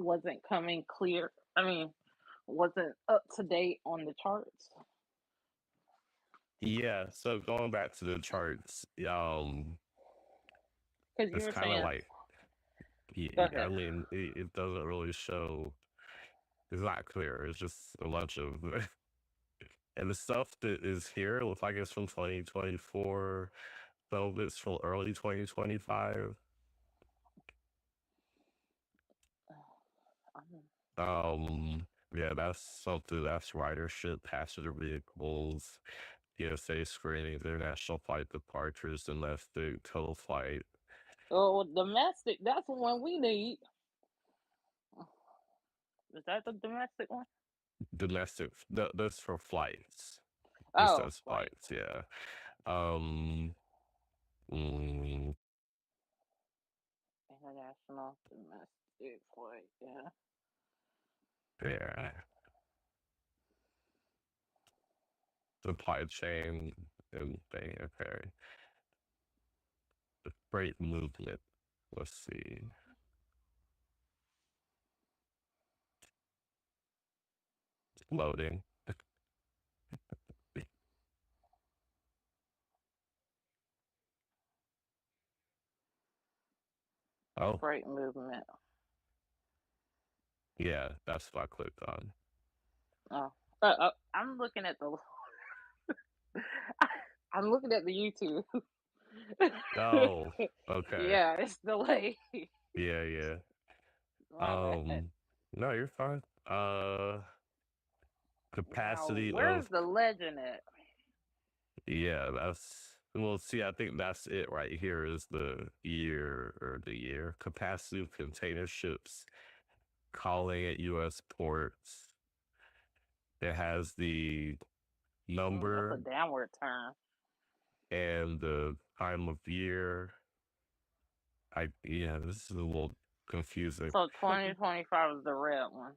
wasn't coming clear. I mean, wasn't up to date on the charts. Yeah, so going back to the charts, Because you it's were kind of saying, like, go I ahead. mean, it doesn't really show. It's not clear. It's just a bunch of, and the stuff that is here looks like it's from 2024. Some of it's from early 2025. Um, Yeah, that's something that's ridership, passenger vehicles, TSA screenings, international flight departures, domestic, total flight. Oh, domestic. That's the one we need. Is that the domestic one? Domestic, that's for flights. This Oh, says right. flights, yeah. Um, mm, International, domestic flight. Yeah. yeah. Supply chain and thing, okay. The freight movement. Let's see. Loading. Oh, Freight movement. yeah, that's what I clicked on. Oh, I'm looking at the. I'm looking at the YouTube. Oh, okay. Yeah, it's delayed. Yeah, yeah. My bad. Um, no, you're fine. Now, Capacity where's of, the legend at? yeah, that's, well, see, I think that's it right here is the year. Capacity of container ships calling at U.S. ports. It has the That's a number downward turn. and the time of year. Yeah, this is a little confusing. So 2025 is the red one.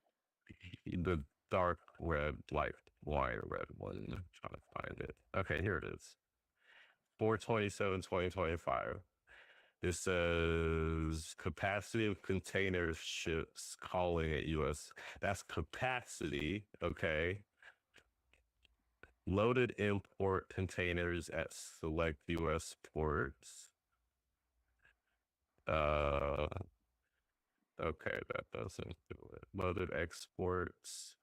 The dark red, light wine red one. I'm trying to find it. Okay, here it is. 4/27/2025. It says capacity of container ships calling at US. That's capacity, okay. Loaded import containers at select US ports. Uh okay, that doesn't do it. Loaded exports,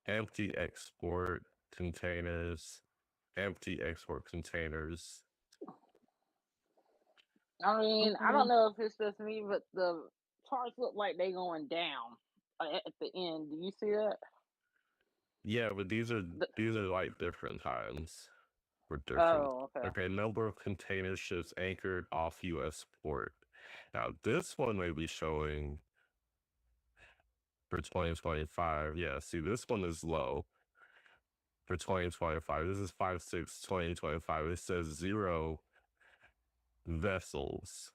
empty export containers, empty export containers. I mean, I don't Mhm. know if it's just me, but the charts look like they going down at the end. Do you see that? Yeah, but these are The, these are like different times for different. oh, okay. Okay, number of container ships anchored off U.S. port. Now this one may be showing for 2025. Yeah, see this one is low for 2025. This is 5/6/2025. It says 0 vessels.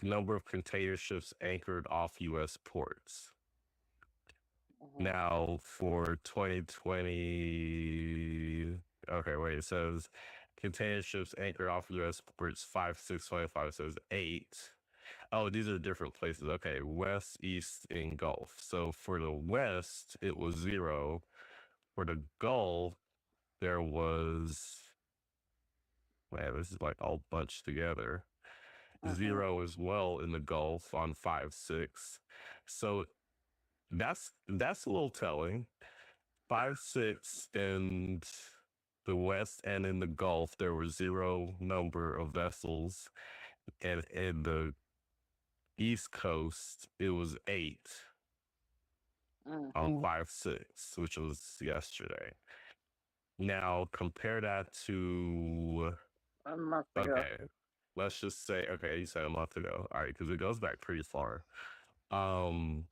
Number of container ships anchored off U.S. ports. Hmm. Now for 2020, okay, wait, it says container ships anchored off US ports 5/6/25 says 8. Oh, these are different places. Okay, west, east, and Gulf. So for the west, it was 0. For the Gulf, there was, man, this is like all bunched together. Hmm. 0 as well in the Gulf on 5/6. So that's a little telling. 5/6 in the West and in the Gulf, there were 0 number of vessels, and in the East Coast, it was 8 on Hmm. 5/6, which was yesterday. Now compare that to, A month ago. okay, let's just say, okay, you said a month ago. All right, because it goes back pretty far. Um,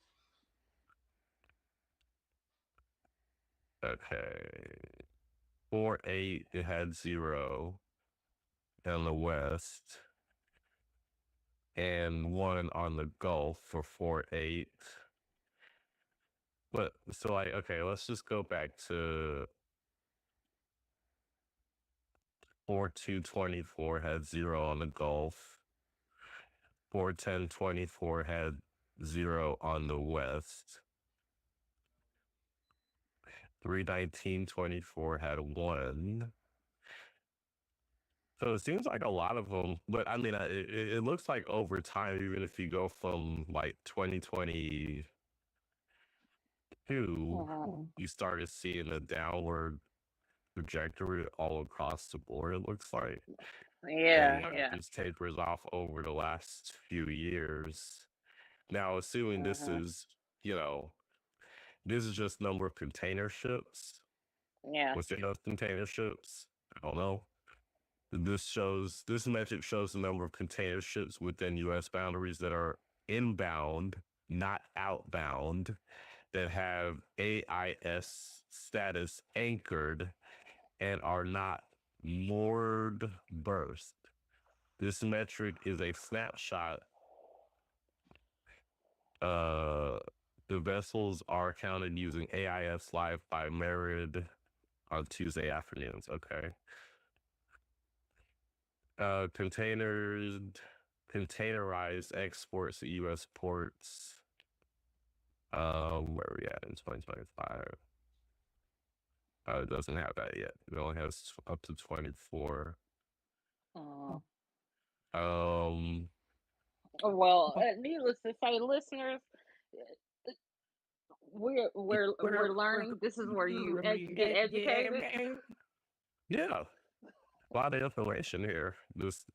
okay, 4/8, it had 0 in the West, and 1 on the Gulf for 4/8. But so like, okay, let's just go back to 4/2/24 had 0 on the Gulf. 4/10/24 had 0 on the west. 319.24 had 1. So it seems like a lot of them, but I mean, it looks like over time, even if you go from like 2022, you started seeing a downward trajectory all across the board, it looks like. And Yeah, it yeah. just tapers off over the last few years. Now, assuming this Mhm. is, you know, this is just number of container ships. Yeah. Within those container ships, I don't know. This metric shows the number of container ships within U.S. boundaries that are inbound, not outbound, that have AIS status anchored and are not moored berthed. This metric is a snapshot. The vessels are counted using AIS Live by Merid on Tuesday afternoons. Okay. Containerized exports to U.S. ports. Where are we at in 2025? It doesn't have that yet. It only has up to 24. Mhm. Um, Well, needless to say, listeners, we're learning. This is where you get educated. yeah, a lot of information here. Just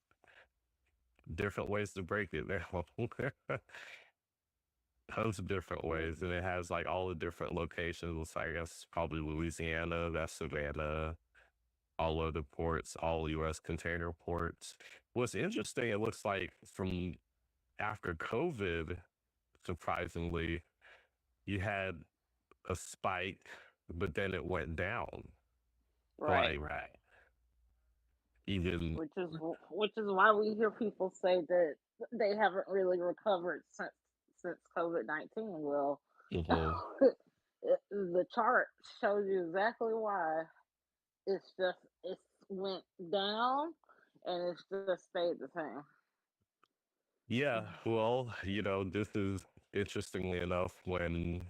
different ways to break it down. Tons of different ways, and it has like all the different locations. I guess probably Louisiana, that's Savannah, all of the ports, all U.S. container ports. What's interesting, it looks like from after COVID, surprisingly, you had a spike, but then it went down. Right. Right. Even Which is why we hear people say that they haven't really recovered since COVID-19. Well, mhm. the chart shows you exactly why. It's went down and it's just stayed the same. Yeah, well, this is interestingly enough when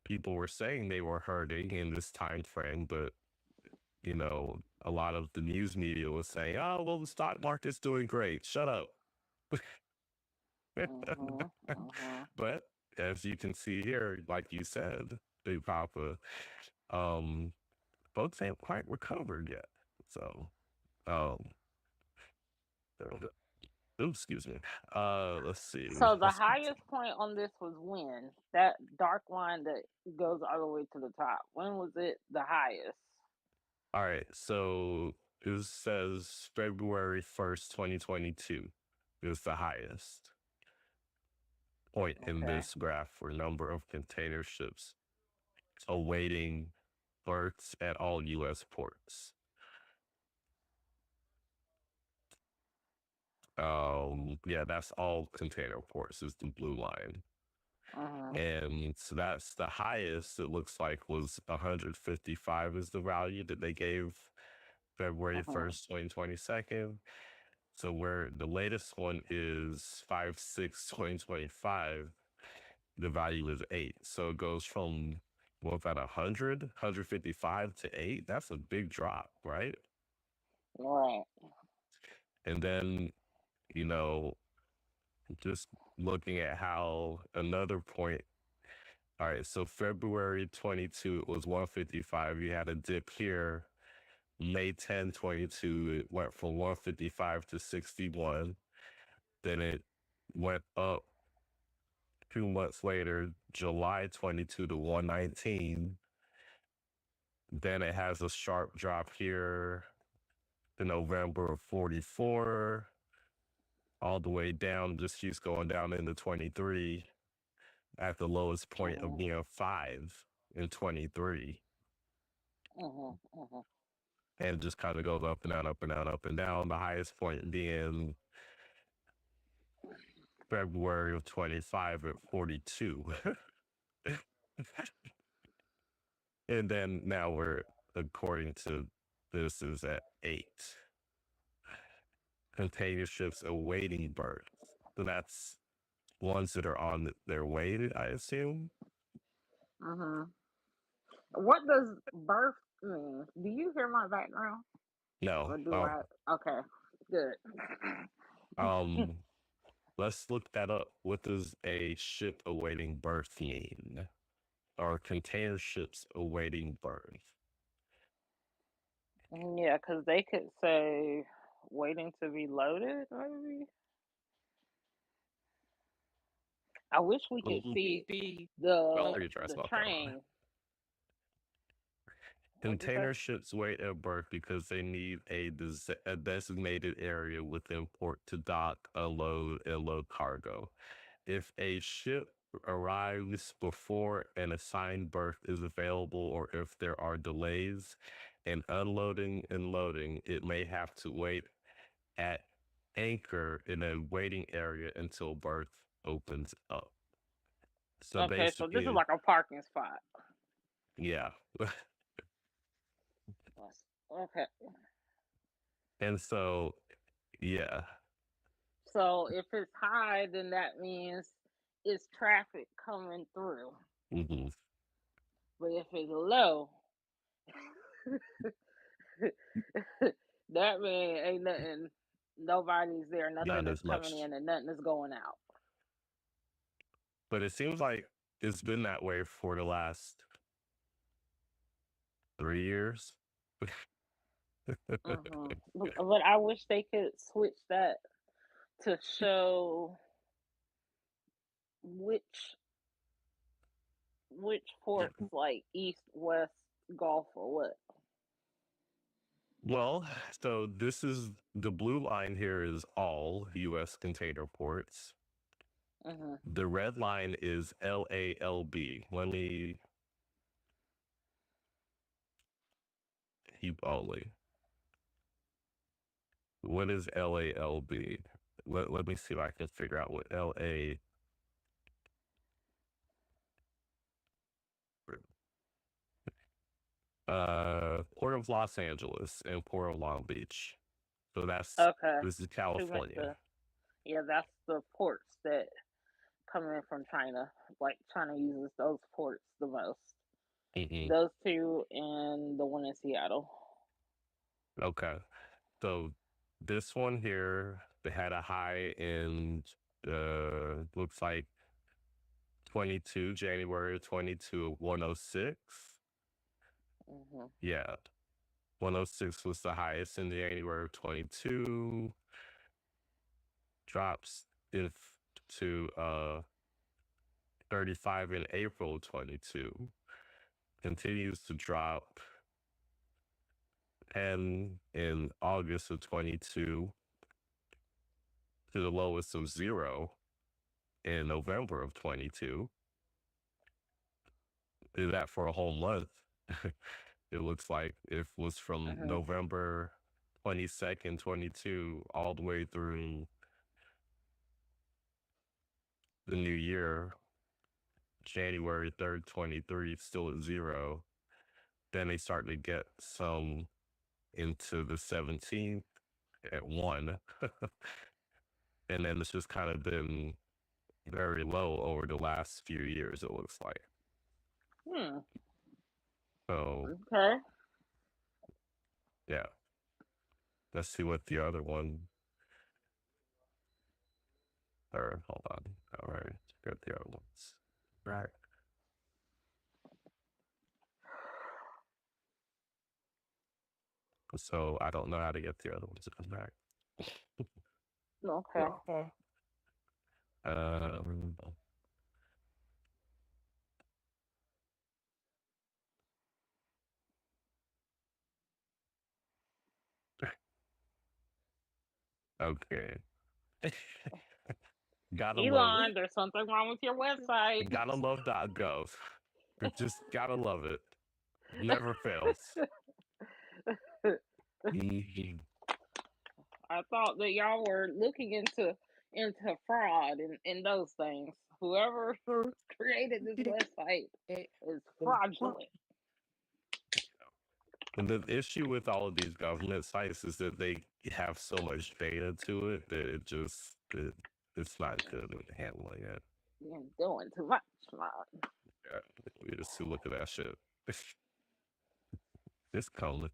people were saying they were hurting in this time frame, but a lot of the news media was saying, "Oh, well, the stock market's doing great. Shut up." Mhm. Mhm. But as you can see here, like you said, Big Papa, um, folks ain't quite recovered yet. So, um, ooh, excuse me. Let's see. So the highest point on this was when that dark line that goes all the way to the top. When was it the highest? All right, so it says February 1st, 2022 is the highest point in Okay. this graph for number of container ships awaiting berths at all U.S. ports. Yeah, that's all container ports is the blue line. Mhm. And so that's the highest it looks like was 155 is the value that they gave February Mhm. 1st, 2022. So where the latest one is 5/6/2025, the value is 8. So it goes from what about 155 to 8? That's a big drop, right? Right. And then, you know, just looking at how another point. All right, so February 22, it was 155. You had a dip here. May 10, 22, it went from 155 to 61. Then it went up 2 months later, July 22 to 119. Then it has a sharp drop here to November of 44, all the way down, just keeps going down into 23 at the lowest point of Mhm. being 5 in 23. Mhm. Mhm. And it just kind of goes up and down, up and down, up and down. The highest point being February of 25 at 42. And then now we're, according to this, is at 8 container ships awaiting berth. So that's ones that are on their way, I assume. Mm-hmm. What does birth mean? Do you hear my background? No. Or do I? Okay, good. Um, let's look that up. What does a ship awaiting birth mean? Or container ships awaiting birth? Yeah, because they could say waiting to be loaded, maybe. I wish we could see Maybe. Well, the are you dressed the about that? train. What'd you say? Container ships wait at berth because they need a designated area within port to dock, unload, and load cargo. If a ship arrives before an assigned berth is available, or if there are delays in unloading and loading, it may have to wait at anchor in a waiting area until berth opens up. So Okay, so this is basically, like a parking spot. yeah. Okay, And so, yeah. so if it's high, then that means it's traffic coming through. hmm But if it's low, that means ain't nothing. Nobody's there. Nothing Not is as coming much. in, and nothing is going out. But it seems like it's been that way for the last 3 years. But I wish they could switch that to show which ports, like east, west, Gulf, or what. Well, so this is the blue line here is all US container ports. Mm-hmm. The red line is LALB. Let me keep only. What is LALB? Let me see if I can figure out what LA. Port of Los Angeles and Port of Long Beach. So Okay, this is too much. California. Yeah, that's the ports that come in from China. Like China uses those ports the most. hmm Those two and the one in Seattle. Okay. So this one here, they had a high in looks like 22, January 22, 106. Mm-hmm. Yeah. 106 was the highest in January of 22. Drops if to 35 in April 22. Continues to drop 10 in August of 22 to the lowest of 0 in November of 22. Did that for a whole month. It looks like it was from Mm-hmm. November 22nd, 22, all the way through the new year, January 3rd, 23, still at 0. Then they start to get some into the 17th at 1. And then it's just kind of been very low over the last few years, it looks like. Hmm. So, Okay. yeah. Let's see what the other one, or hold on. All right. Got the other ones. Right. So I don't know how to get the other ones back. Okay. Um, okay. Gotta love Elon, there's something wrong with your website. gotta love .gov. Just gotta love it. Never fails. Mhm. I thought that y'all were looking into fraud and those things. Whoever created this website is fraudulent. And the issue with all of these government sites is that they have so much data to it that it just it's not good at handling it. You're doing too much, man. Yeah, we just look at that shit. It's coming.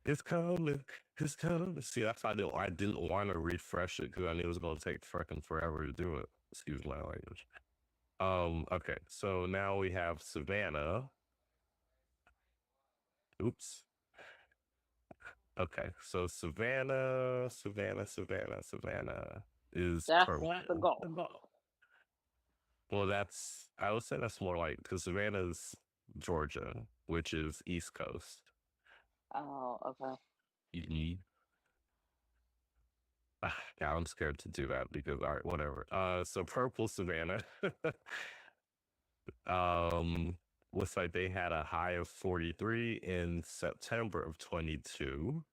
It's coming. It's coming. See, that's why I didn't want to refresh it because I knew it was going to take freaking forever to do it. Excuse my language. Okay, so now we have Savannah. Oops. Okay, so Savannah is That's purple. the goal. Well, I would say that's more like, because Savannah's Georgia, which is East Coast. Oh, okay. Yeah, I'm scared to do that because, all right, whatever. So purple Savannah. Looks like they had a high of 43 in September of 22.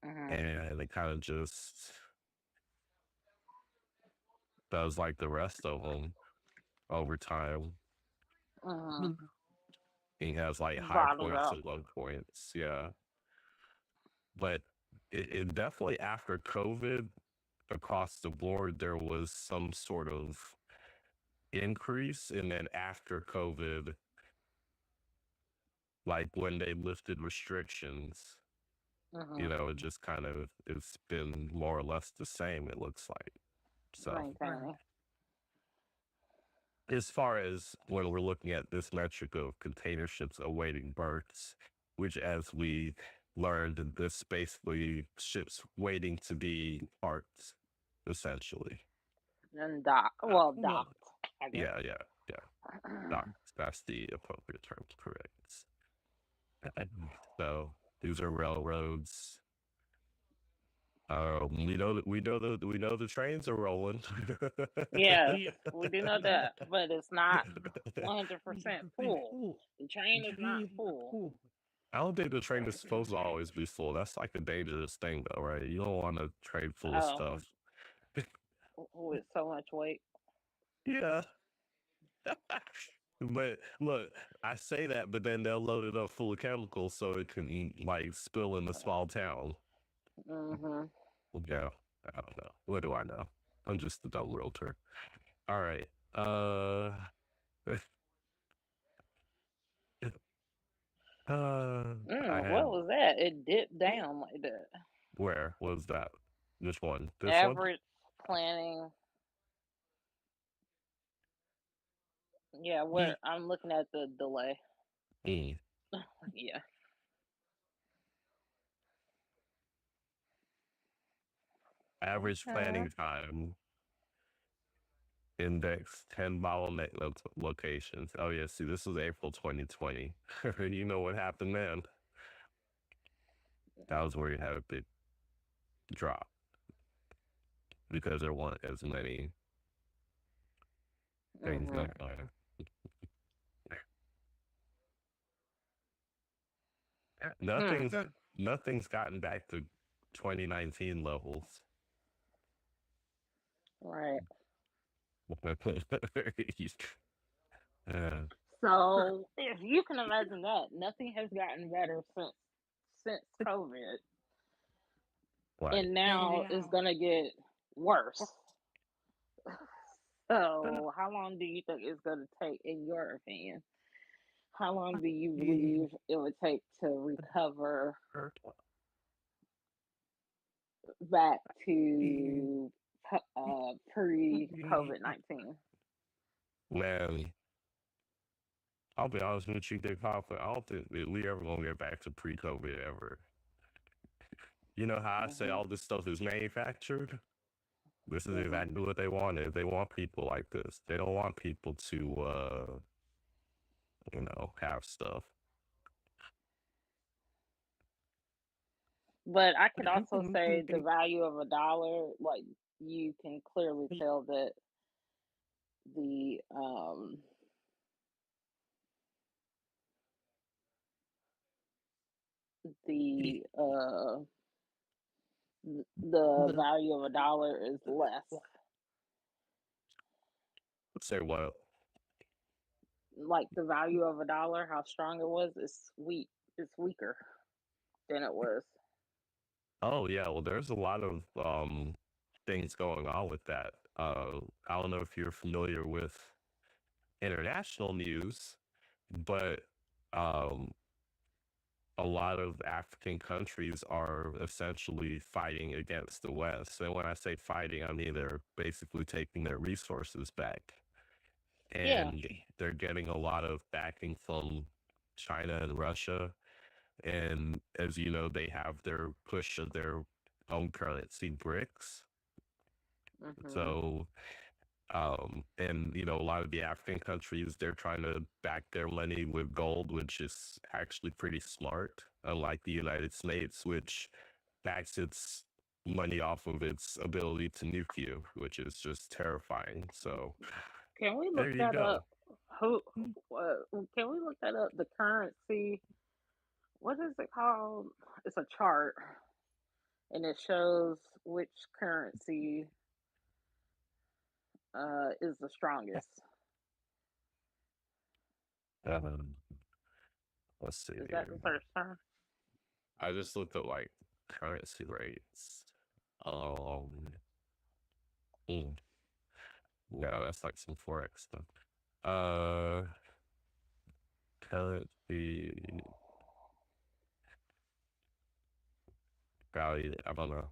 And it kind of just does like the rest of them over time. He has like high points and low points. Yeah. But it definitely, after COVID, across the board, there was some sort of increase. And then after COVID, like when they lifted restrictions, you know, it just kind of, it's been more or less the same, it looks like. So as far as when we're looking at this metric of container ships awaiting berths, which, as we learned, this basically ships waiting to be parked, essentially. And docked. Well, docked, I guess. Yeah. Docked. That's the appropriate term, correct. So these are railroads. We know the trains are rolling. Yeah, we do know that, but it's not 100% full. The train is not full. I don't think the train is supposed to always be full. That's like a dangerous thing, though, right? You don't want a train full of stuff. With so much weight. Yeah. But look, I say that, but then they'll load it up full of chemicals so it can like spill in the small town. Yeah, I don't know. What do I know? I'm just a dumb realtor. All right. What was that? It dipped down like that. Where was that? Which one? This Average planning. Yeah, where I'm looking at the delay. Yeah. Average planning time. Index 10 bottleneck locations. Oh yeah, see, this was April 2020. You know what happened then? That was where you had a big drop because there weren't as many things going on. Nothing's gotten back to 2019 levels. Right. So if you can imagine that, nothing has gotten better since COVID. Right. And now it's gonna get worse. So how long do you think it's gonna take, in your opinion? How long do you believe it would take to recover back to pre-COVID-19? Man, I'll be honest with you, Dick Hoffman, I don't think that we ever gonna get back to pre-COVID ever. You know how I say all this stuff is manufactured? This is exactly what they wanted. They want people like this. They don't want people to, have stuff. But I could also say the value of $1, like, you can clearly tell that the value of $1 is less. Say what? Like the value of $1, how strong it was, it's weaker than it was. Oh yeah, well there's a lot of things going on with that. I don't know if you're familiar with international news, but um, a lot of African countries are essentially fighting against the West. And when I say fighting, I mean they're basically taking their resources back. Yeah. And they're getting a lot of backing from China and Russia. And as you know, they have their push of their own currency, BRICS. Mhm. So, and you know, a lot of the African countries, they're trying to back their money with gold, which is actually pretty smart, unlike the United States, which backs its money off of its ability to nuke you, which is just terrifying. So Can we look there you that go. up? Who? Can we look that up? The currency. What is it called? It's a chart, and it shows which currency is the strongest. Um, let's see Is that here. the search term? I just looked at like currency rates. Um, mm, no, that's like some forex stuff. Uh, currency value. I don't know.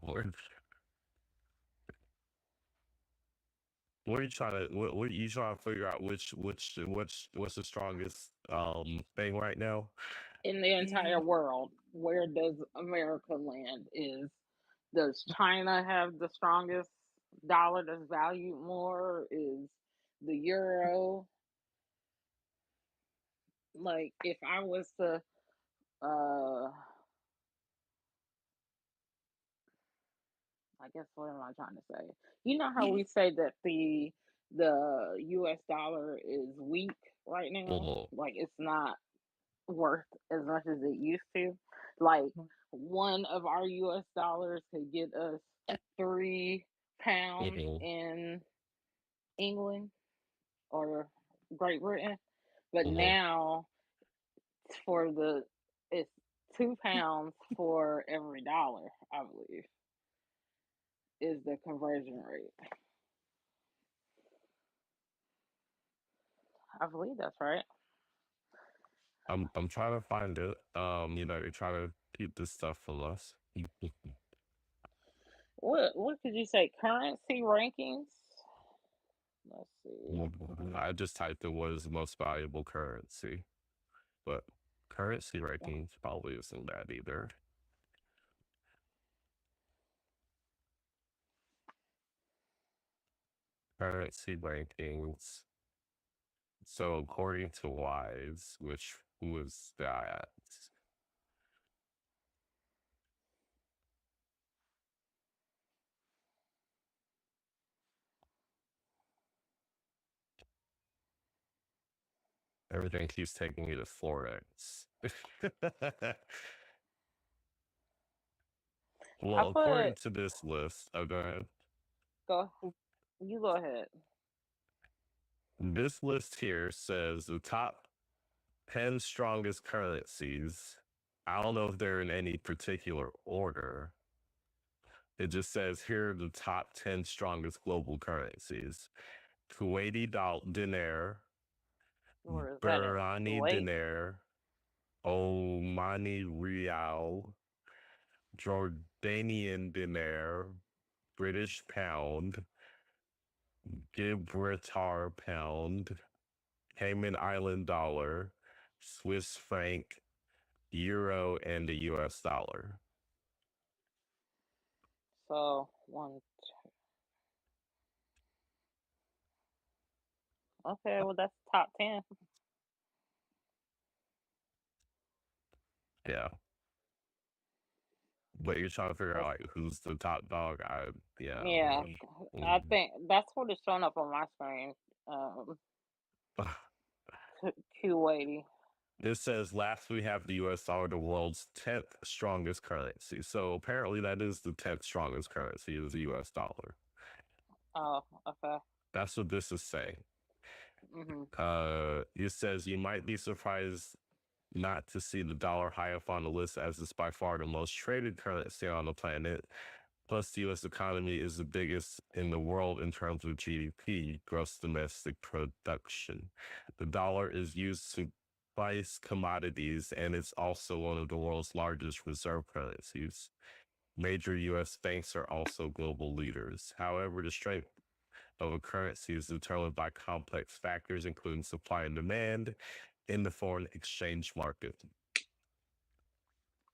What are you trying to? What are you trying to figure out? What's the strongest thing right now? In the entire world, where does America land? Does China have the strongest dollar that's valued more? Is the euro, like, if I was to uh I guess, what am I trying to say? You know how we say that the US dollar is weak right now? Mhm, Like, it's not worth as much as it used to. Like, one of our US dollars could get us 3 pounds mhm, in England or Great Britain. But mhm. now for the it's 2 pounds for every dollar, I believe, is the conversion rate. I believe that's right. I'm trying to find it. You know, you're trying to keep this stuff from us. What could you say? Currency rankings? Let's see. I just typed in what is the most valuable currency, but currency rankings probably isn't that either. Currency rankings. So according to Wise, which who is that? Everything keeps taking me to Forex. I Well, according put to this list, oh, go ahead. go you go ahead. This list here says the top 10 strongest currencies. I don't know if they're in any particular order. It just says here are the top 10 strongest global currencies: dinar, Where is that at? Bahraini Kuwait. dinar, Omani rial, Jordanian dinar, British pound, Gibraltar pound, Cayman Island dollar, Swiss franc, euro, and the US dollar. So one okay, well that's top 10. Yeah. But you're trying to figure out That's, like who's the top dog. Yeah. yeah. I Mm. think that's what is showing up on my screen. Um Kuwaiti. It says last we have the US dollar, the world's 10th strongest currency. So apparently that is the 10th strongest currency is the US dollar. Oh, okay. That's what this is saying. Mhm. It says you might be surprised not to see the dollar high up on the list as it's by far the most traded currency on the planet. Plus, the U.S. economy is the biggest in the world in terms of GDP, gross domestic production. The dollar is used to price commodities, and it's also one of the world's largest reserve currencies. Major U.S. banks are also global leaders. However, the strength of a currency is determined by complex factors, including supply and demand in the foreign exchange market.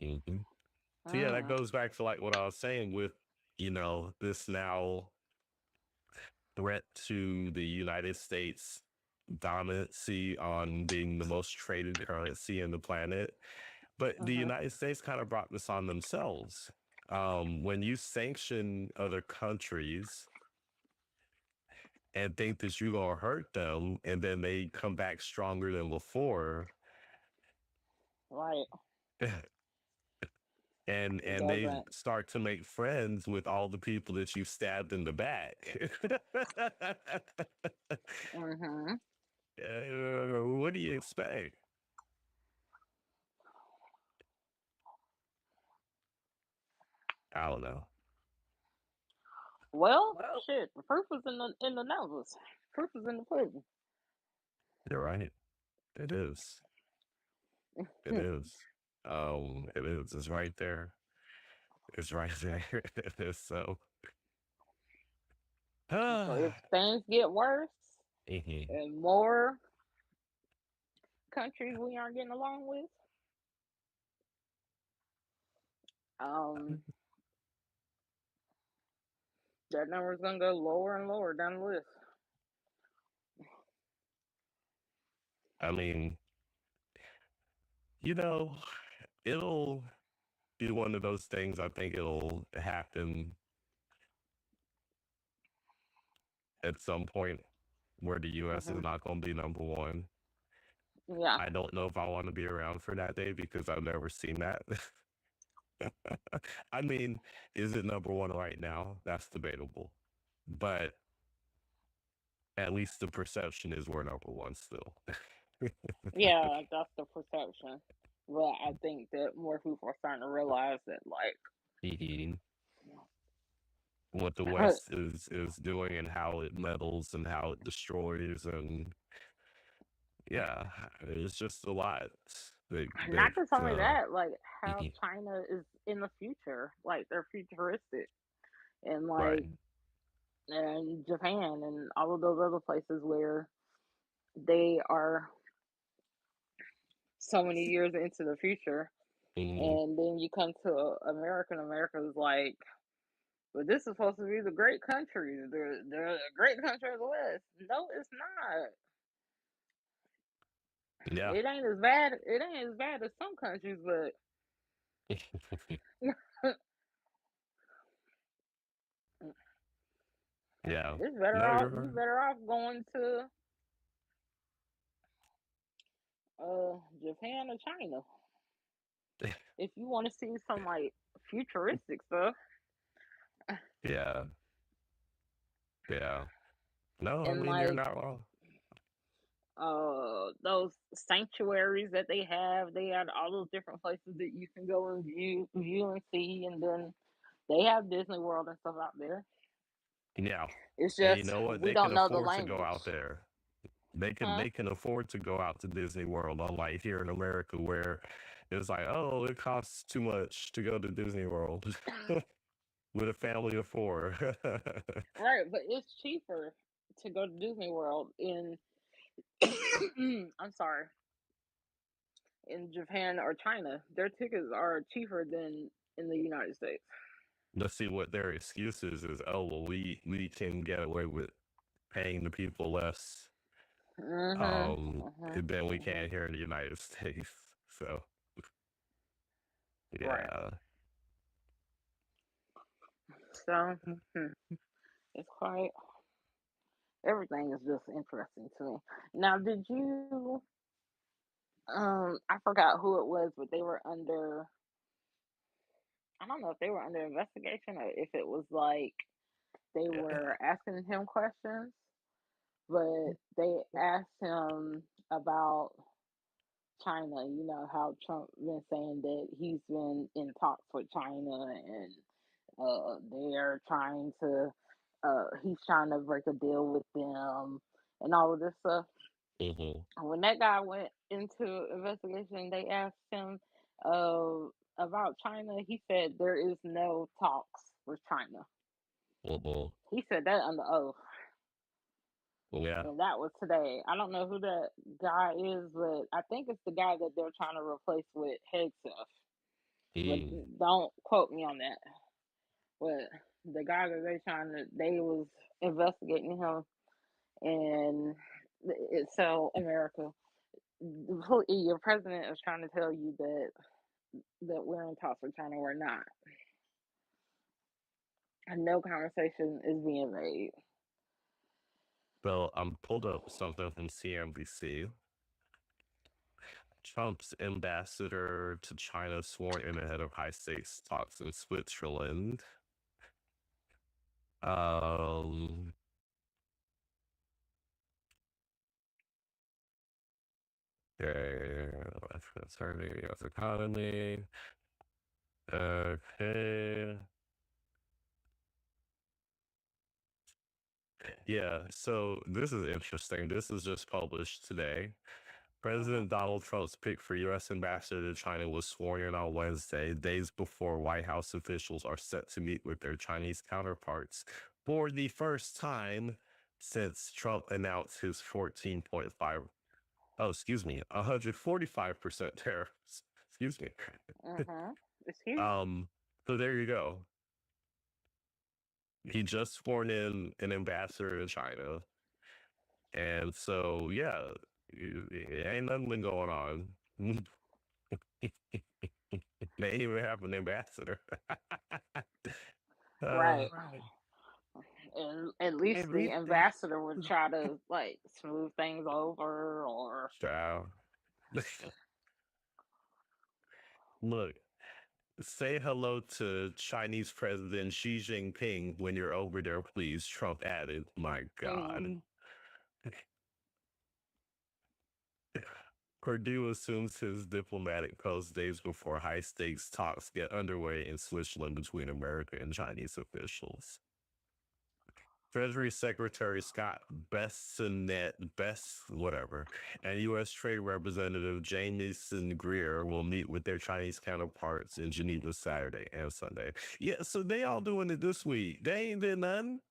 Mhm. So yeah, that Mm, goes back to like what I was saying with, this now threat to the United States dominancy on being the most traded currency in the planet. But the mm-hmm. United States kind of brought this on themselves. When you sanction other countries and think that you're gonna hurt them, and then they come back stronger than before, Right. It and they doesn't. start to make friends with all the people that you stabbed in the back. Mm-hmm. What do you expect? I don't know. Well, shit. The proof is in the numbers. Proof is in the pudding. You're right. It is. It is. It is. It's right there. It's right there. It is. So, So if mhm. things get worse and more countries we aren't getting along with, um, that number's gonna go lower and lower down the list. I mean, you know, it'll be one of those things. I think it'll happen at some point where the U.S. is Hmm. not going to be number one. Yeah. I don't know if I want to be around for that day because I've never seen that. I mean, is it number one right now? That's debatable. But at least the perception is we're number one still. Yeah, that's the perception. But I think that more people are starting to realize that, like, Eating what the West is doing and how it meddles and how it destroys, and yeah, it's just a lot that not just only uh that, like how mhm, China is in the future, like they're futuristic, and right. like and Japan and all of those other places where they are so many years into the future, Mhm. and then you come to America, and America's like, but this is supposed to be the great country, the great country of the West. No, it's not. Yeah. It ain't as bad as some countries, but Yeah. it's better No, off. you're You better off going to Japan or China right. if you want to see some like futuristic stuff. Yeah. Yeah. No, I And mean you're like not wrong. those sanctuaries that they have. They had all those different places that you can go and view and see, and then they have Disney World and stuff out there. Yeah. It's And you just know what? we They can don't know the afford to go language, out there. They can huh? they can afford to go out to Disney World, unlike here in America where it's like, oh, it costs too much to go to Disney World with a family of four. Right, but it's cheaper to go to Disney World in I'm sorry, in Japan or China. Their tickets are cheaper than in the United States. Let's see what their excuses is. Oh well, we can get away with paying the people less Mhm. Mhm. than we Mhm. can here in the United States. So Right. yeah. So it's quite everything is just interesting to me. Now, did you? I forgot who it was, but they were under. I don't know if they were under investigation or if it was like they Yeah. were asking him questions, but they asked him about China. You know how Trump been saying that he's been in talks with China and They're trying to, he's trying to break a deal with them and all of this stuff. Mm-hmm. When that guy went into investigation, they asked him uh, about China. He said there is no talks with China. Mm-hmm. He said that under oath, Yeah. and that was today. I don't know who that guy is, but I think it's the guy that they're trying to replace with Hegseth. But Mm. don't quote me on that. But the guy that they was investigating him, and so America, your president is trying to tell you that we're in talks with China. We're not, and no conversation is being made. Well, I'm pulled up something from CNBC. Trump's ambassador to China sworn in ahead of high stakes talks in Switzerland. Um, okay, survey the U.S. economy. Okay. Yeah, so this is interesting. This is just published today. President Donald Trump's pick for U.S. ambassador to China was sworn in on Wednesday, days before White House officials are set to meet with their Chinese counterparts for the first time since Trump announced his 14.5, oh, excuse me, 145% tariffs. Excuse me. It's huge. um, so there you go. He just sworn in an ambassador to China. And so, yeah, ain't nothing been going on. They even have an ambassador. Right. Right. And at least At the least the ambassador would try to like smooth things over or child. Look, say hello to Chinese President Xi Jinping when you're over there, please. Trump added. My God. mm, Purdue assumes his diplomatic post days before high stakes talks get underway in Switzerland between America and Chinese officials. Treasury Secretary Scott Bessent, whatever, and U.S. Trade Representative Jamieson Greer will meet with their Chinese counterparts in Geneva Saturday and Sunday. Yeah, so they all doing it this week. They ain't did nothing.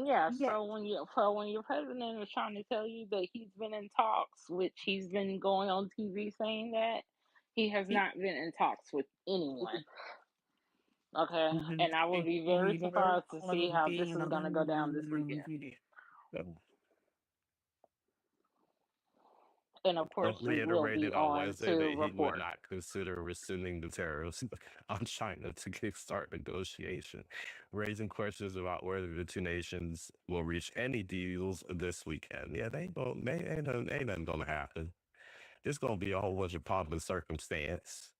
yeah, Yeah. so when your president is trying to tell you that he's been in talks, which he's been going on TV saying that he has He, not been in talks with anyone. Okay, he, and I will be very he, surprised to see how this is going to go down this weekend. And of course, Trump we will be reiterated on on Wednesday to that he would report. not consider rescinding the tariffs on China to kickstart negotiation, raising questions about whether the two nations will reach any deals this weekend. Yeah, ain't nothing gonna happen. It's gonna be a whole bunch of pomp and circumstance,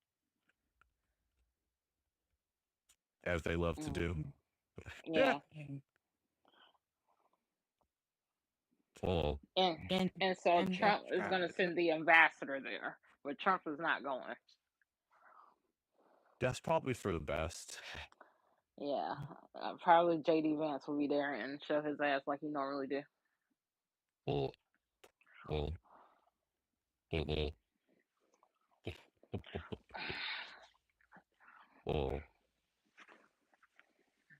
as they love to Mm, do. Yeah. yeah, Well, and and so and Trump is going to send the ambassador there, but Trump is not going. that's probably for the best. Yeah, probably JD Vance will be there and show his ass like he normally do. Well, well, well, well,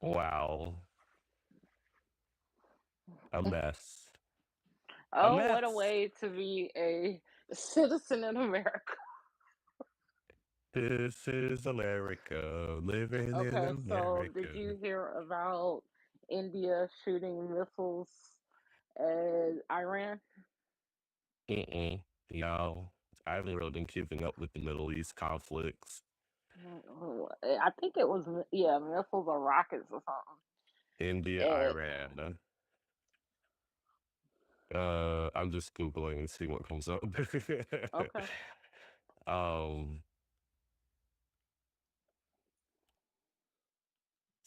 wow, a mess. A Oh, what a mess. way to be a citizen in America. This is America, living in Okay, so did America. you hear about India shooting missiles at Iran? Mm-mm. No, I haven't really been keeping up with the Middle East conflicts. I think it was, yeah, missiles or rockets or India, something. Iran. I'm just Googling and see what comes up. Okay. um,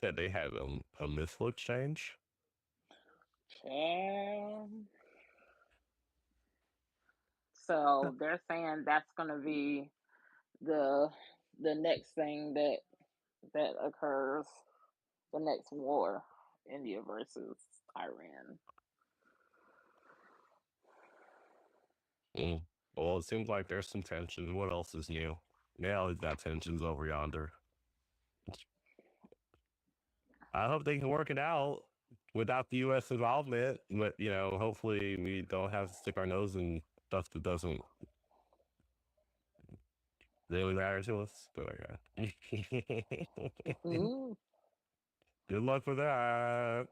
said they had a missile exchange. And so they're saying that's going to be the the next thing that that occurs the next war, India versus Iran. Mm. Well, it seems like there's some tension. What else is new? Now that tension's over yonder. I hope they can work it out without the U.S. involvement. But hopefully we don't have to stick our nose in stuff that doesn't really matter to us. But Mm. good luck with that.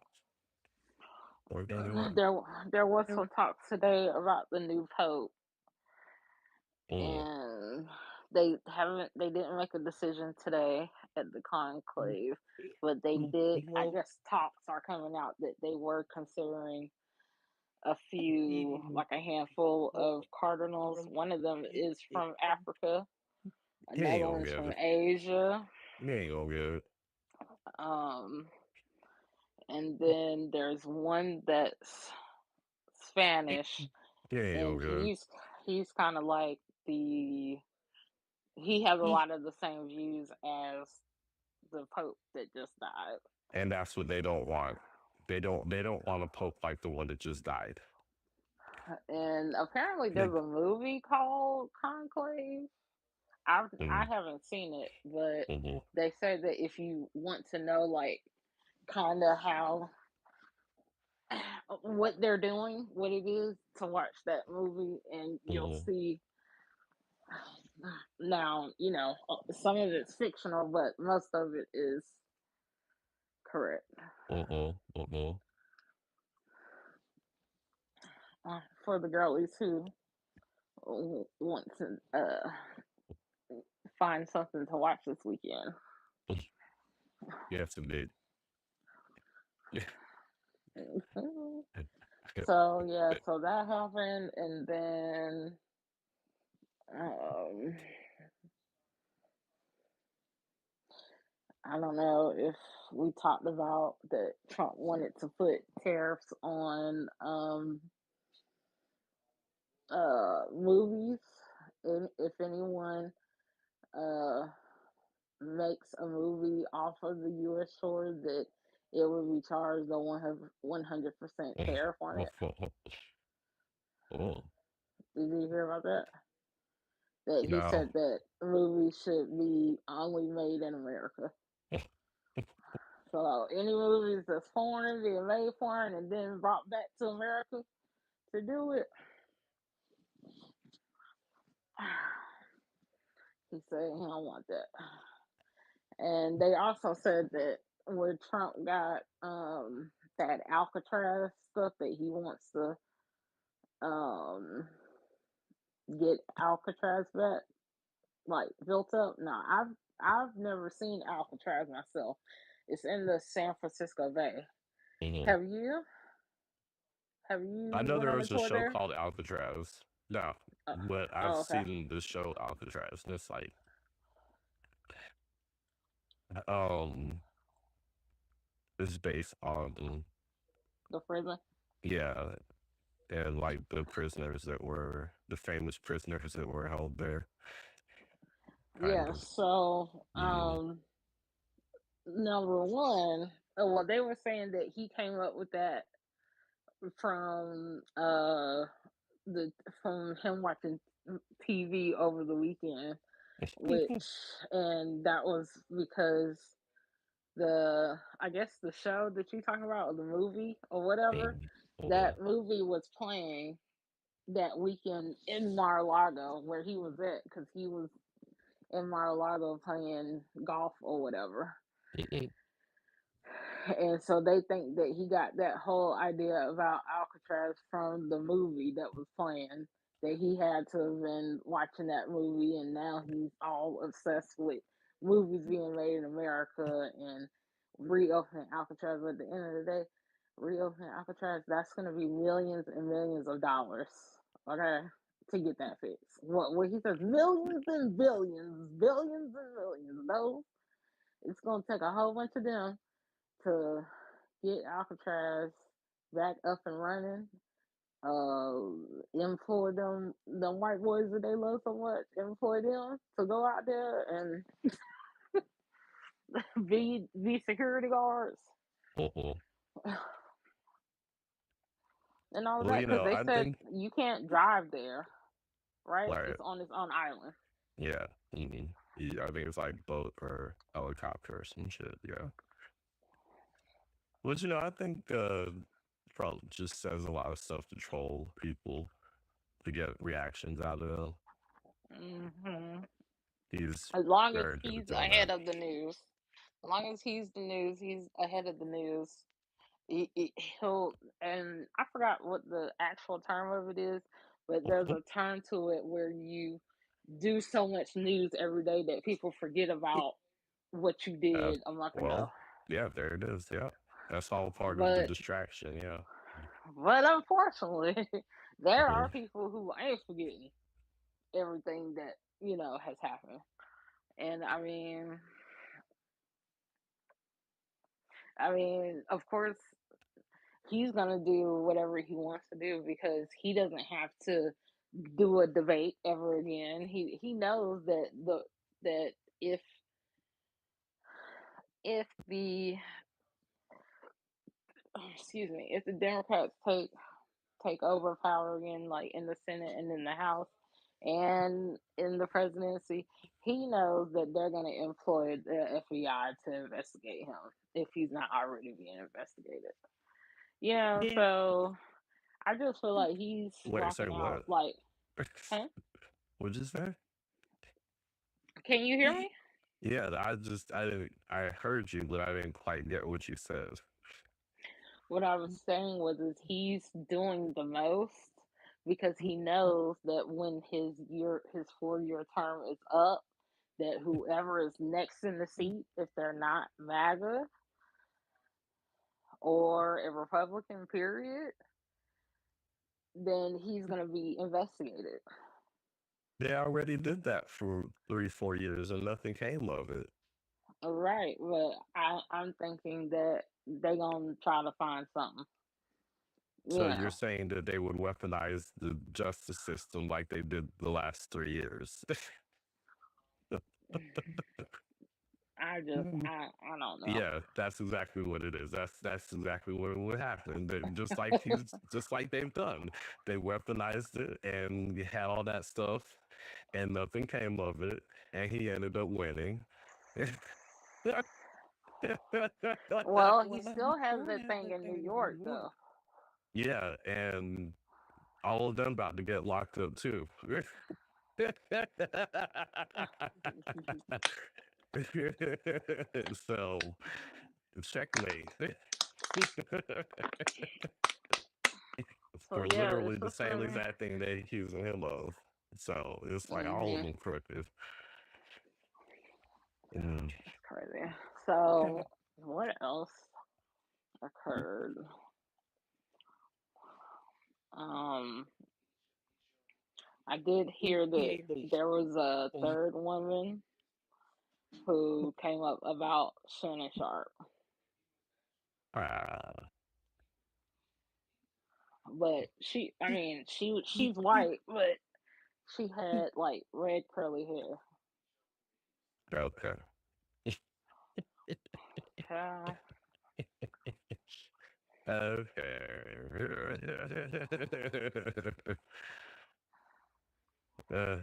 Or anyone. There, there was some talk today about the new pope, Mm. and they didn't make a decision today at the conclave, but they did. I guess talks are coming out that they were considering a few, like a handful of cardinals. One of them is from Africa, He ain't another gonna one's get from it. Asia, He ain't gonna get it. um, and then there's one that's Spanish, He ain't and gonna get it. he's kind of like the he has a lot of the same views as the Pope that just died. And that's what they don't want. They don't want a pope like the one that just died. And apparently, They, there's a movie called Conclave. I mm, haven't seen it, but mhm. they say that if you want to know, like, kind of how what they're doing, what it is, to watch that movie, and you'll Mhm. see. Now, some of it's fictional, but most of it is correct. Mhm. Mhm. For the girlies who want to find something to watch this weekend. Yes, indeed. So yeah, so that happened, and then um, I don't know if we talked about that Trump wanted to put tariffs on movies, and if anyone uh makes a movie off of the U.S. shore, that it would be charged a 100% tariff on it. Oh, Did you hear about that? That he no. said that movies should be only made in America. So any movies that's foreign being made foreign and then brought back to America to do it, he said he don't want that. And they also said that where Trump got that Alcatraz stuff, that he wants to um get Alcatraz back, like, built up. No, I've never seen Alcatraz myself. It's in the San Francisco Bay. Mhm. Have you? Have I you know went there on a was a tour show there? called Alcatraz. No, Uh, but I've oh, okay. seen the show Alcatraz, and it's like, um, it's based on, The prison. yeah, and like the famous prisoners that were held there, kind Yeah. of. So, Mm. number one, well, they were saying that he came up with that from the from him watching TV over the weekend, which and that was because I guess the show that you talking about, or the movie or whatever, Mhm. that movie was playing that weekend in Mar-a-Lago where he was at, because he was in Mar-a-Lago playing golf or whatever. Mhm. And so they think that he got that whole idea about Alcatraz from the movie that was playing. That he had to have been watching that movie, and now he's all obsessed with movies being made in America and reopening Alcatraz. But at the end of the day, reopening Alcatraz, that's going to be millions and millions of dollars, okay, to get that fixed. What he says, millions and billions, billions and millions. No, it's going to take a whole bunch of them to get Alcatraz back up and running. Employ them white boys that they love so much. Employ them to go out there and be security guards Mhm. and all of Well, that because they I said think you can't drive there, right? like It's on its own island. yeah, yeah, I think it's like boat or helicopters and shit. Yeah, but I think Trump just says a lot of stuff to troll people to get reactions out of them. Hmm. He's As long as very good at he's doing that. ahead of the news, as long as he's the news, he's ahead of the news. He'll, and I forgot what the actual term of it is, but there's a term to it where you do so much news every day that people forget about what you Uh, did a month ago. well, yeah, there it is. Yeah, that's all part of the But distraction. Yeah. unfortunately, there Mhm. are people who ain't forgetting everything that has happened. And I mean, of course, he's gonna do whatever he wants to do because he doesn't have to do a debate ever again. He knows that if the excuse me, if the Democrats take over power again, like in the Senate and in the House and in the presidency, he knows that they're going to employ the FBI to investigate him if he's not already being investigated. Yeah, Yeah. so I just feel like he's Wait, say walking out what? like, huh? What'd you say? Can you hear me? Yeah, I didn't I heard you, but I didn't quite get what you said. What I was saying was is he's doing the most because he knows that when his 4-year term is up, that whoever is next in the seat, if they're not MAGA or a Republican, period, then he's going to be investigated. They already did that for 3, 4 years and nothing came of it. Right, but I'm thinking that they're going to try to find something. You So you're know, saying that they would weaponize the justice system like they did the last 3 years. I don't know. Yeah, that's exactly what it is. That's exactly what would happen. Just like they've done. They weaponized it and you had all that stuff and nothing came of it. And he ended up winning. Well, he still has that thing in New York, though. Yeah, and all of them about to get locked up too. So checkmate. So For yeah, literally it's the just same really. exact thing they accusing him of. So it's like all of Hmm. them crooked. Mm. It's crazy. So what else occurred? Um, I did hear that there was a third woman who came up about Shannon Sharp, Ah. but she's white, but she had like red curly hair. Okay. Child. Okay. uh,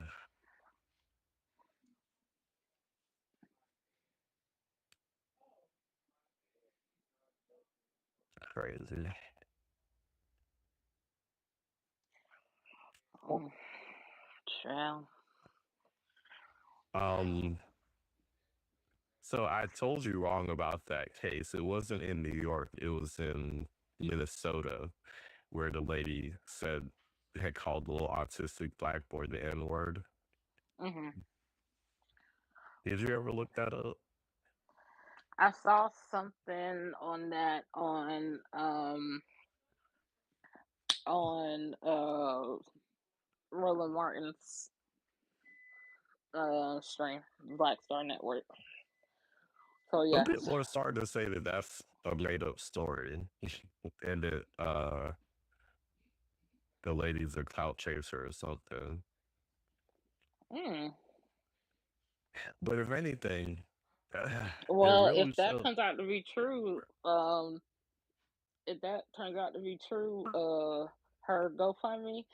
crazy. Mm, child. Um, so I told you wrong about that case. It wasn't in New York. It was in Minnesota, where the lady said had called the little autistic black boy the N word. Hmm. Did you ever look that up? I saw something on that on Roland Martin's stream, Black Star Network. So Some yes. people are starting to say that that's a made up story, and that the lady's a clout chaser or something. Mm. But if anything, It Well, if really that shows. turns out to be true, if that turns out to be true, her GoFundMe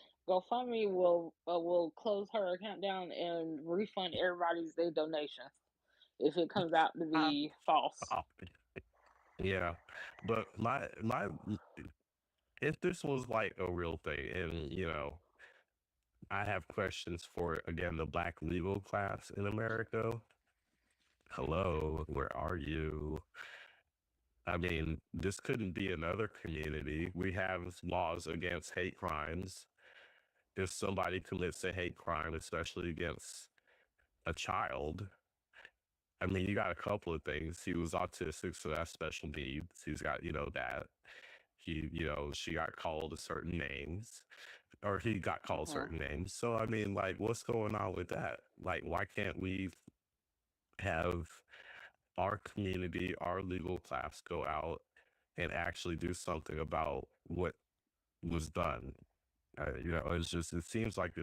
will close her account down and refund everybody's their donations if it comes out to Ah, be false. oh, yeah, but my if this was like a real thing, and I have questions for again the black legal class in America. Hello, where are you? I mean, this couldn't be another community. We have laws against hate crimes. If somebody commits a hate crime, especially against a child, I mean, you got a couple of things. He was autistic, so that's special needs. He's got, that. She got called certain names, or he got called Hmm. certain names. So, I mean, like, what's going on with that? Like, why can't we have our community, our legal class go out and actually do something about what was done? It seems like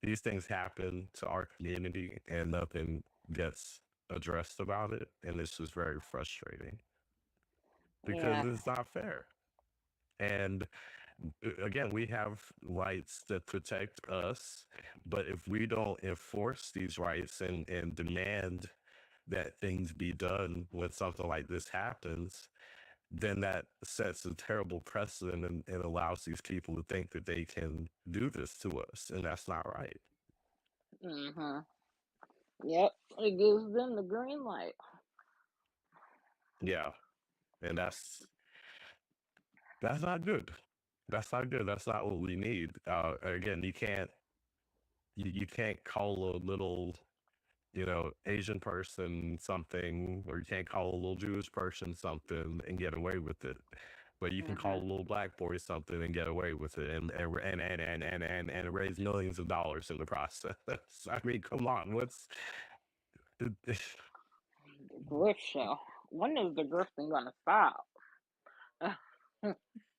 these things happen to our community and nothing gets addressed about it. And it's just very frustrating because Yeah. it's not fair. And again, we have rights that protect us, but if we don't enforce these rights and demand that things be done when something like this happens, then that sets a terrible precedent and allows these people to think that they can do this to us, and that's not right. Hmm. Yep. It gives them the green light. Yeah, and that's not good. That's not good. That's not what we need. Again, you can't call a little Asian person something, or you can't call a little Jewish person something and get away with it. But you can call Hmm. a little black boy something and get away with it, and raise millions of dollars in the process. I mean, come on, what's The grift show. When is the grifting gonna stop?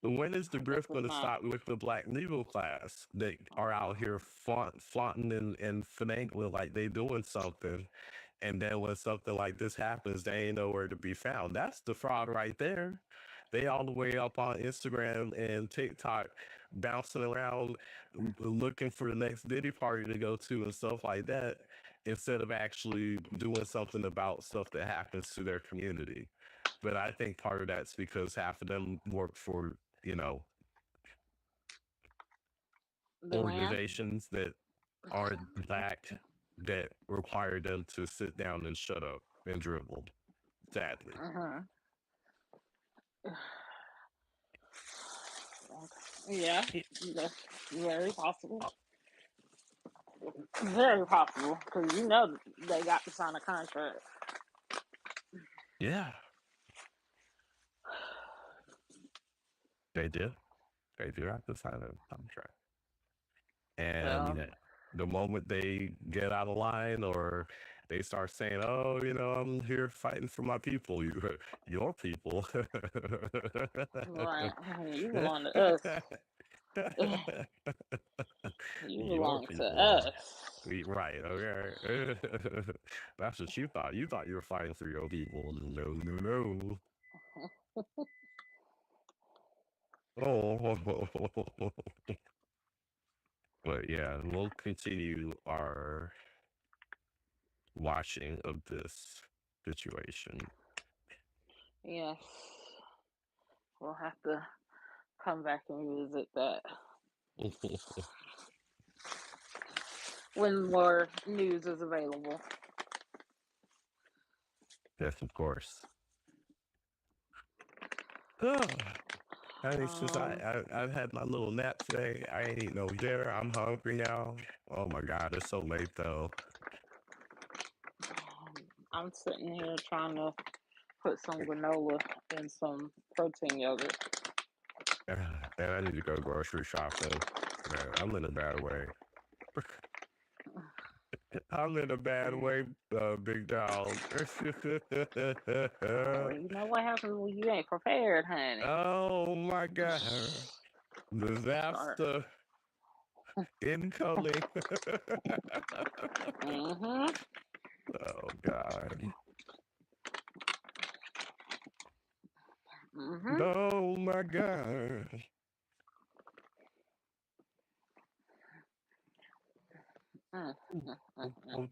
when is the If grift it's going to not. stop with the black legal class that are out here flaunting and finagling like they doing something, and then when something like this happens, they ain't nowhere to be found? That's the fraud right there. They all the way up on Instagram and TikTok, bouncing around, looking for the next Diddy party to go to and stuff like that, instead of actually doing something about stuff that happens to their community. But I think part of that's because half of them work for, you know, The man. organizations that aren't black, that require them to sit down and shut up and dribble, sadly. Hmm. Yeah, Y- that's very possible. Very possible because you know they got to sign a contract. Yeah, they do. They do have to sign a contract. So, And the moment they get out of line, or they start saying, "Oh, I'm here fighting for my people," your people, right, you belong to us. You your belong to people. us. Right, okay. That's what you thought. You thought you were fighting for your people. No, no, no. Oh, but yeah, we'll continue our watching of this situation. Yes, we'll have to come back and visit that when more news is available. Yes, of course. Oh, honey, since Um, I've had my little nap today, I ain't eat no dinner. I'm hungry now. Oh my God, it's so late though. I'm sitting here trying to put some granola in some protein yogurt. And I need to go grocery shopping. Man, I'm in a bad way. I'm in a bad way, big dog. Well, you know what happens when you ain't prepared, honey. Oh my God. Start. Disaster. Incoming. Mhm. Oh God. Mhm. Oh my God. Mm, mm, mm, mm.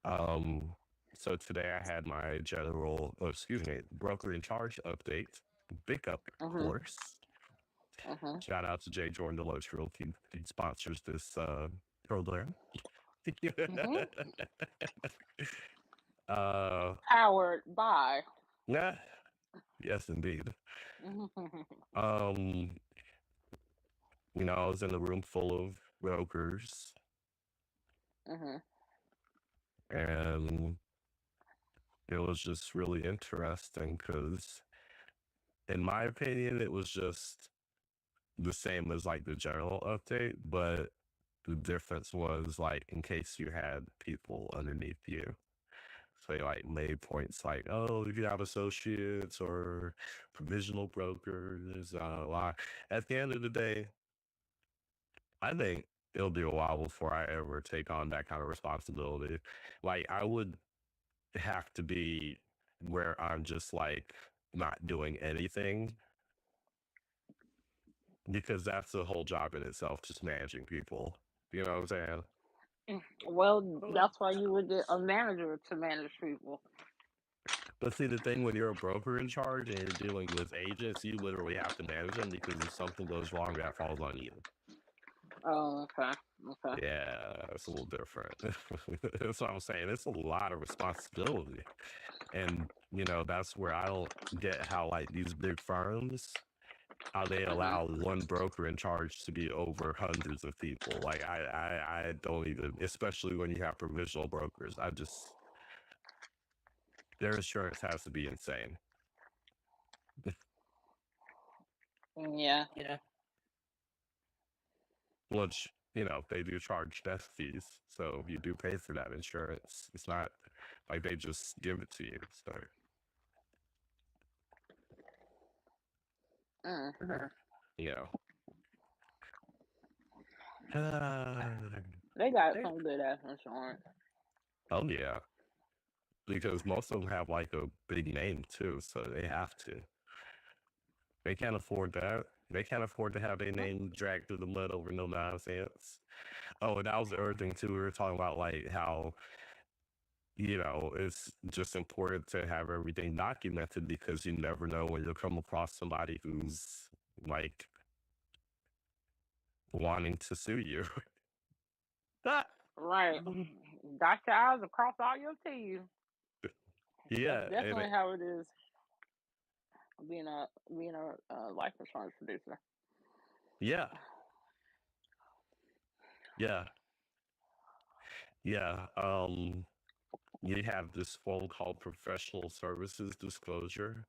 Um, so today I had my broker in charge update. Big up, of Mhm. course. Mhm. Shout out to Jay Jordan Deloach Realty. He sponsors this program. Mhm. uh, Powered by. yeah, yes, indeed. Mhm. Um, I was in a room full of brokers, Mhm. and it was just really interesting because, in my opinion, it was just the same as like the general update, but the difference was like in case you had people underneath you. So they like made points like, oh, if you have associates or provisional brokers, at the end of the day, I think it'll be a while before I ever take on that kind of responsibility. Like I would have to be where I'm just like not doing anything because that's the whole job in itself, just managing people. You know what I'm saying? Well, that's why you would get a manager to manage people. But see, the thing when you're a broker in charge and you're dealing with agents, you literally have to manage them because if something goes wrong, that falls on you. Oh, okay. Okay. Yeah, it's a little different. That's what I'm saying. It's a lot of responsibility. And, that's where I don't get how, like, these big firms, how they Mhm. allow one broker in charge to be over hundreds of people. Like, I don't even, especially when you have provisional brokers, their insurance has to be insane. Yeah. Which, they do charge death fees. So you do pay for that insurance. It's not like they just give it to you. So, Mm. you know. They got some good ass insurance. Oh, yeah. Because most of them have like a big name too. So they have to. They can't afford that. They can't afford to have their name dragged through the mud over no nonsense. Oh, and that was the other thing too. We were talking about like how it's just important to have everything documented because you never know when you'll come across somebody who's like wanting to sue you. Right. Dot your I's and cross all your T's. That's Yeah, and definitely how it is being a life insurance producer. yeah, yeah, yeah. You have this form called professional services disclosure.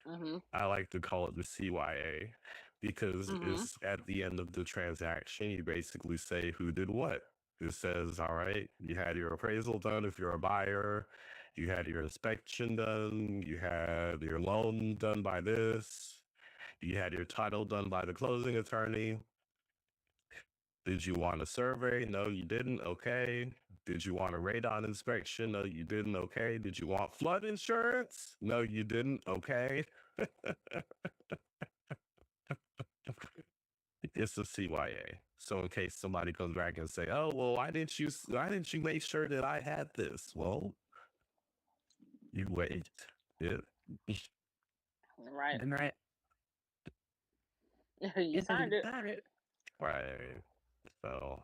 Mhm. I like to call it the CYA because Mhm. it's at the end of the transaction. You basically say who did what. It says, all right, you had your appraisal done if you're a buyer, you had your inspection done, you had your loan done by this, you had your title done by the closing attorney. Did you want a survey? No, you didn't. Okay. Did you want a radon inspection? No, you didn't. Okay. Did you want flood insurance? No, you didn't. Okay. It's a CYA. So in case somebody comes back and say, "Oh, well, why didn't you make sure that I had this?" Well, you wait. Yeah. Right. Right. You Yes, I signed it. got it. Right. So,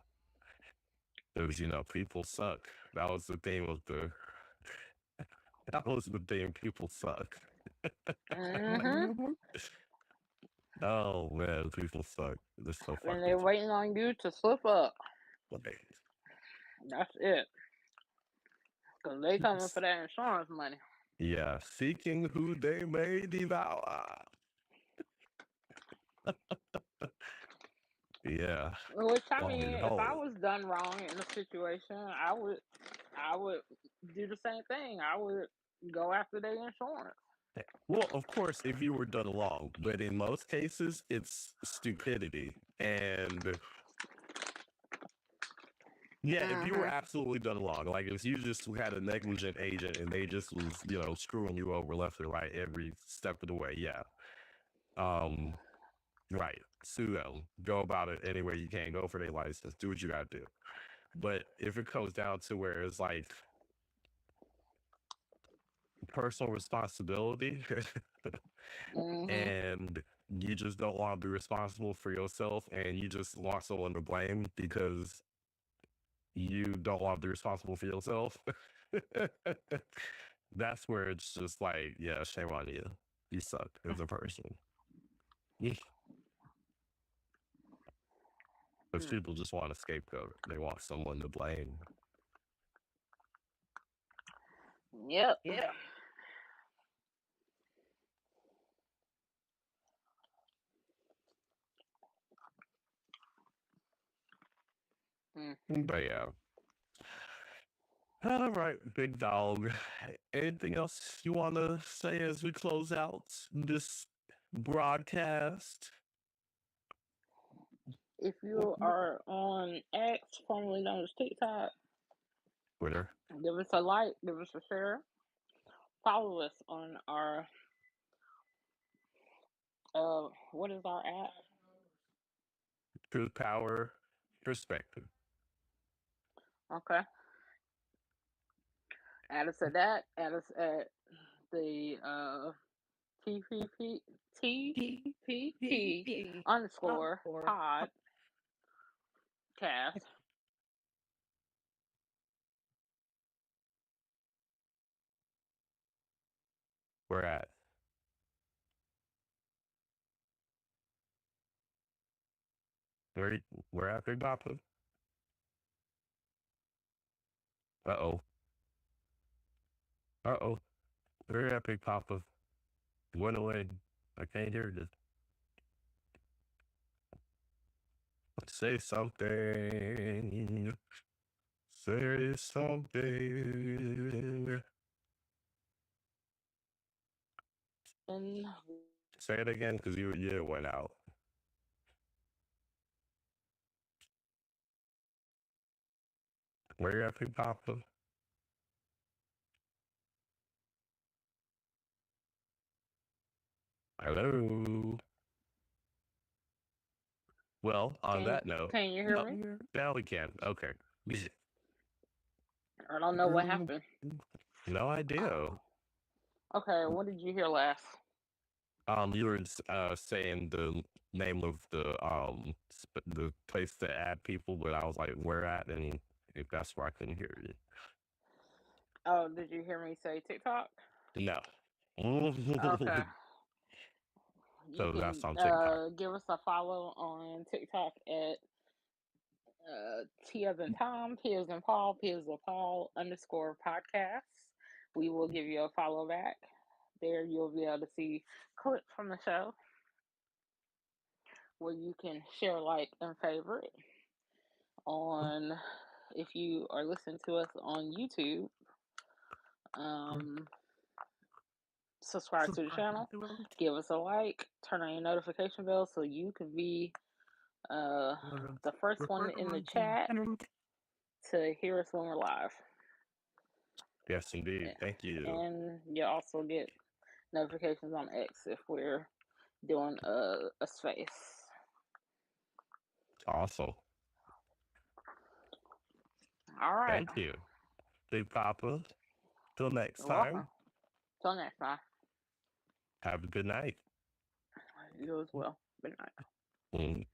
because people suck. That was the theme of the. That was the theme. People suck. Mhm. Oh man, people suck. They're so And fucking they're waiting on you to slip up. like, That's it. Cause they coming for that insurance money. yeah, seeking who they may devour. Yeah. Which I Long mean, and if I hole. was done wrong in a situation, I would do the same thing. I would go after their insurance. Well, of course, if you were done along, but in most cases, it's stupidity. And yeah, if you were Mm-hmm. absolutely done along, like if you just had a negligent agent and they just was, screwing you over left and right every step of the way, yeah. Um, right. Sue them. Go about it any way you can. Go for their license. Do what you gotta do. But if it comes down to where it's like personal responsibility Mm-hmm. and you just don't want to be responsible for yourself and you just want someone to blame because you don't want to be responsible for yourself. That's where it's just like, yeah, shame on you. You suck as a person. Because people just want a scapegoat. They want someone to blame. Yep. Yeah. Mm. But yeah. All right, big dog. Anything else you want to say as we close out this broadcast? If you are on X, formerly known as TikTok, Twitter. give us a like, give us a share, follow us on our what is our app? Truth, power, perspective. Okay. Add us at that. Add us at the TPP TPP underscore podcast. We're at. Where, we're at, Big Papa. Uh oh. Uh oh. We're at, Big Papa. Went away. I can't hear this. Say something. Say something. And Say it again because you went out. Where you at, Big Papa? Hello. Well, on that note, can you hear me? now we can. Okay. I don't know what happened. No idea. Okay, what did you hear last? You were saying the name of the place to add people, but I was like, where at? And if that's where I couldn't hear it. Oh, did you hear me say TikTok? No. Okay. You So can that's on TikTok. give us a follow on TikTok at T as in Tom, P as in Paul, P as in Paul underscore podcast. We will give you a follow back. There you'll be able to see clips from the show where you can share, like, and favorite. On if you are listening to us on YouTube, um, subscribe to the channel, give us a like, turn on your notification bell so you can be the first one in the chat to hear us when we're live. Yes, indeed. Thank you. And you'll also get notifications on X if we're doing a space. Awesome. All right. Thank you. Big Papa. Till next You're time. welcome. Till next time. Have a good night. You as well. Good night.